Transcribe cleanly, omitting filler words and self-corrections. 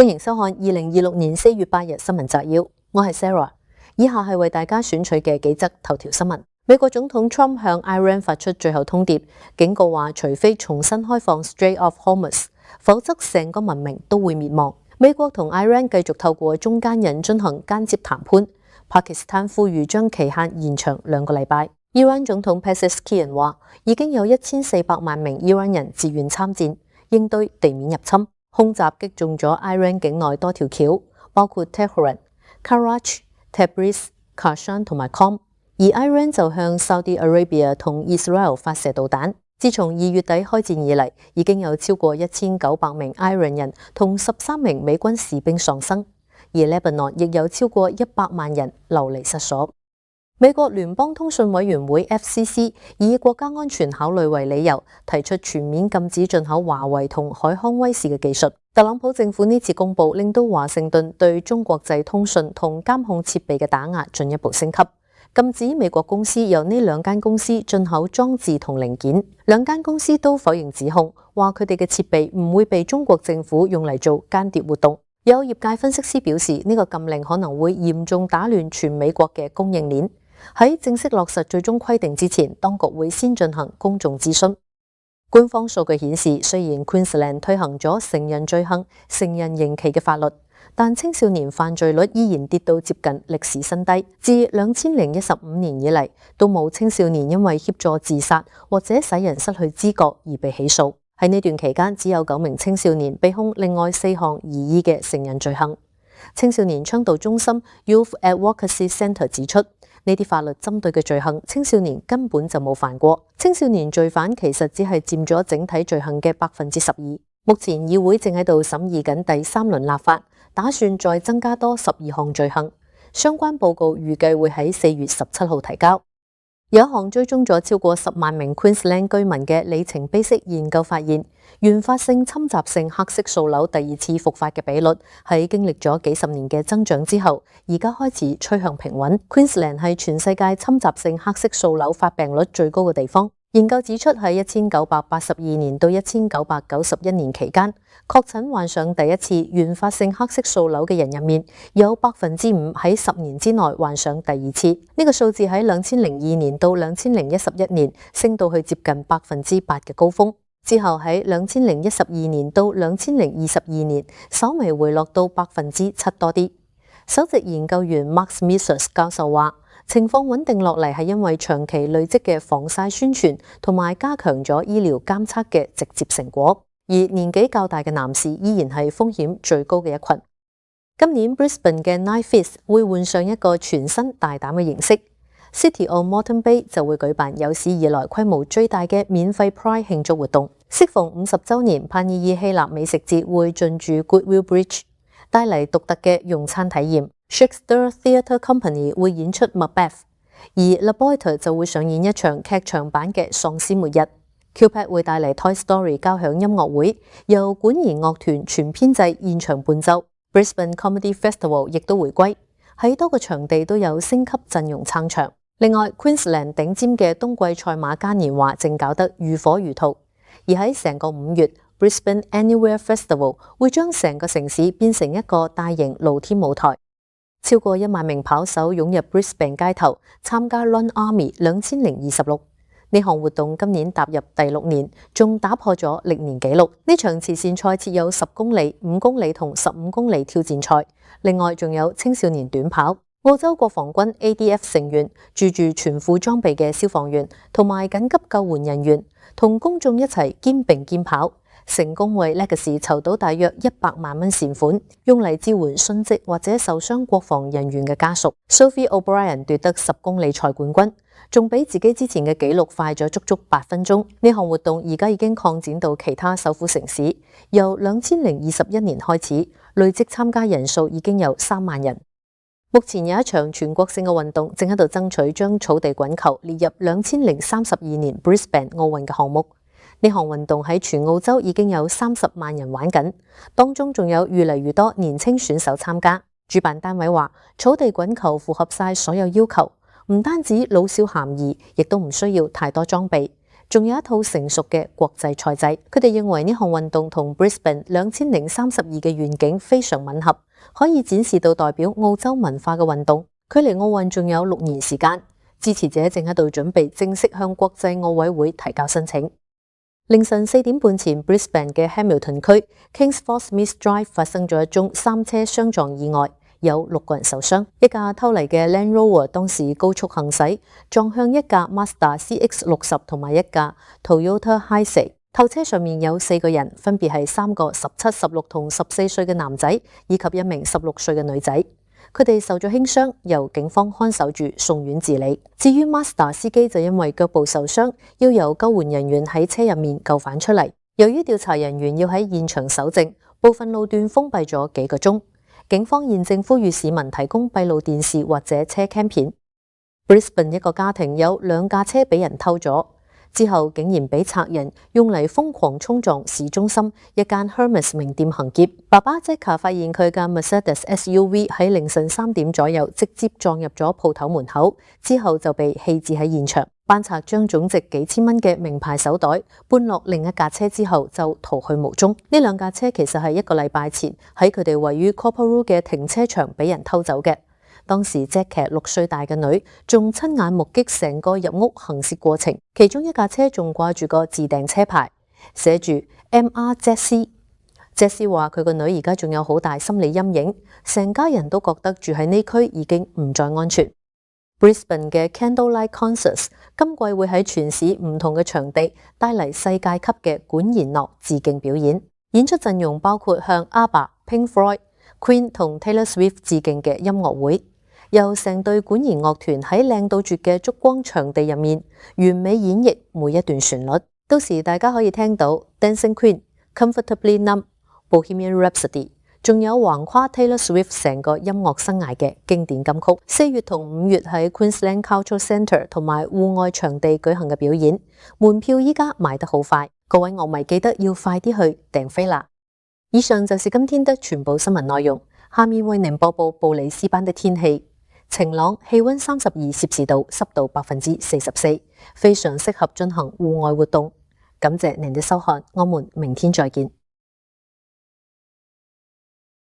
歡迎收看2026年4月8日新聞摘要，我係 Sarah。以下係為大家選取嘅幾則頭條新聞。美國總統 Trump 向 Iran 發出最後通牒，警告話除非重新開放 Strait of Hormuz， 否則成個文明都會滅亡。美國同 Iran 繼續透過中間人進行間接談判。巴基斯坦呼籲將期限延長2個禮拜。伊朗總統 Pezeshkian 話已經有1400萬名伊朗人自願參戰，應對地面入侵。空襲擊中咗 Iran 境內多條橋，包括 Tehran、Karachi、Tabriz、Kashan 同埋 Qom， 而 Iran 就向 Saudi Arabia 同 Israel 發射導彈。自從2月底開戰以嚟，已經有超過1900名 Iran 人同13名美軍士兵喪生，而 Lebanon 亦有超過100萬人流離失所。美國聯邦通訊委員會 FCC 以國家安全考慮為理由，提出全面禁止進口華為同海康威視嘅技術。特朗普政府呢次公佈，令到華盛頓對中國製通訊同監控設備嘅打壓進一步升級，禁止美國公司由呢兩間公司進口裝置同零件。兩間公司都否認指控，話佢哋嘅設備唔會被中國政府用嚟做間諜活動。有業界分析師表示，呢個禁令可能會嚴重打亂全美國嘅供應鏈。喺正式落實最終規定之前，當局會先進行公眾諮詢。官方數據顯示，雖然 Queensland 推行咗成人罪行、成人刑期嘅法律，但青少年犯罪率依然跌到接近歷史新低。自2015年以嚟，都冇青少年因為協助自殺或者使人失去知覺而被起訴。喺呢段期間，只有9名青少年被控另外4項疑似嘅成人罪行。青少年倡導中心 Youth Advocacy Centre 指出，呢啲法律針對嘅罪行，青少年根本就冇犯過。青少年罪犯其實只係佔咗整體罪行嘅12%。目前議會正喺度審議緊第3輪立法，打算再增加多12項罪行。相關報告預計會喺4月17號提交。有一項追蹤咗超過10萬名 Queensland 居民嘅里程碑式研究發現，原發性侵襲性黑色素瘤第2次復發嘅比率喺經歷咗幾十年嘅增長之後，而家開始趨向平穩。Queensland 係全世界侵襲性黑色素瘤發病率最高嘅地方。研究指出，喺1982年到1991年期間，確診患上第一次原發性黑色素瘤嘅人入面，有5%喺10年之內患上第2次。呢個數字喺2002年到2011年升到去接近8%嘅高峰，之後喺2012年到2022年稍微回落到7%多啲。首席研究員 Mark Smithers 教授話，情況穩定落嚟係因為長期累積嘅防曬宣傳同埋加強咗醫療監測嘅直接成果，而年紀較大嘅男士依然係風險最高嘅一群。今年 Brisbane 嘅 Night Feast 會換上一個全新大膽嘅形式。City of Moreton Bay 就會舉辦有史以來規模最大嘅免費 Pride 慶祝活動。適逢50週年，帕尼爾希臘美食節會進駐 Goodwill Bridge， 帶嚟獨特嘅用餐體驗。Shakespeare Theatre Company 會演出 Macbeth， 而 La Boite 就會上演一場劇場版嘅喪屍末日。Qpad 會帶嚟 Toy Story 交響音樂會，由管弦樂團全編制現場伴奏。Brisbane Comedy Festival 亦都回歸，喺多個場地都有升級陣容撐場。另外 Queensland 頂尖嘅冬季賽馬嘉年華正搞得如火如荼，而喺成個5月 Brisbane Anywhere Festival 會將成個城市變成一個大型露天舞台。超過1萬名跑手湧入 Brisbane 街頭參加 Run Army 2026。呢項活動今年踏入第6年，仲打破咗歷年紀錄。呢場慈善賽設有10公里、5公里同15公里挑戰賽，另外仲有青少年短跑。澳洲國防軍 ADF 成員、住全副裝備嘅消防員同埋緊急救援人員，同公眾一齊肩並肩跑，成功為 Legacy 籌到大約100萬蚊善款，用嚟支援殉職或者受傷國防人員嘅家屬。Sophie O'Brien 奪得10公里賽冠軍，仲比自己之前嘅紀錄快咗足足8分鐘。呢項活動而家已經擴展到其他首府城市，由2021年開始，累積參加人數已經有3萬人。目前有一場全國性嘅運動正喺度爭取將草地滾球列入2032年 Brisbane 奧運嘅項目。呢項運動喺全澳洲已經有30萬人玩緊，當中仲有越嚟越多年輕選手參加。主辦單位話，草地滾球符合晒所有要求，唔單止老少咸宜，亦都唔需要太多裝備，仲有一套成熟嘅國際賽制。佢哋認為呢項運動同 Brisbane 2032嘅願景非常吻合，可以展示到代表澳洲文化嘅運動。距離奧運仲有6年時間，支持者正喺度準備正式向國際奧委會提交申請。凌晨4點半前 ，Brisbane 嘅 Hamilton 區 Kingsford Smith Drive 發生咗一宗3車相撞意外，有6個人受傷。一架偷嚟嘅 Land Rover 當時高速行駛，撞向一架 Mazda CX-60同埋一架 Toyota Hiace。頭車上面有4個人，分別係3個17、16同14歲嘅男仔，以及一名16歲嘅女仔。佢哋受咗輕傷，由警方看守住送院治理。至於 Mazda 司機就因為腳部受傷，要由救援人員喺車入面救返出嚟。由於調查人員要喺現場搜證，部分路段封閉咗幾個鐘。警方現正呼籲市民提供閉路電視或者車 cam 片。Brisbane 一個家庭有2架車俾人偷咗。之後竟然俾賊人用嚟瘋狂衝撞市中心一間 Hermes 名店行劫。爸爸即刻發現佢嘅 Mercedes SUV 喺凌晨3點左右直接撞入咗鋪頭門口，之後就被棄置喺現場。班賊將總值幾千蚊嘅名牌手袋搬落另一架車之後就逃去無蹤。呢2架車其實係1個禮拜前喺佢哋位於 Coorparoo 嘅停車場俾人偷走嘅。當時 Jackie 6歲大嘅女仲親眼目擊成個入屋行竊過程，其中一架車仲掛住個自訂車牌，寫住 MR Jessie。Jessie 話佢個女而家仲有好大心理陰影，成家人都覺得住喺呢區已經唔再安全。Brisbane 嘅 Candlelight Concerts 今季會喺全市唔同嘅場地帶嚟世界級嘅管弦樂致敬表演，演出陣容包括向 ABBA、Pink Floyd、Queen 同 Taylor Swift 致敬嘅音樂會。由成隊管弦樂團喺靚到絕嘅燭光場地入面，完美演繹每一段旋律。到時大家可以聽到 Dancing Queen、Comfortably Numb、Bohemian Rhapsody， 仲有橫跨 Taylor Swift 成個音樂生涯嘅經典金曲。4月同5月喺 Queensland Cultural Centre 同埋戶外場地舉行嘅表演，門票依家賣得好快，各位樂迷記得要快啲去訂飛啦。以上就是今天的全部新聞內容，下面為您播報布里斯班的天氣。晴朗，氣溫32攝氏度，濕度44%，非常適合進行戶外活動。感謝您的收看，我們明天再見。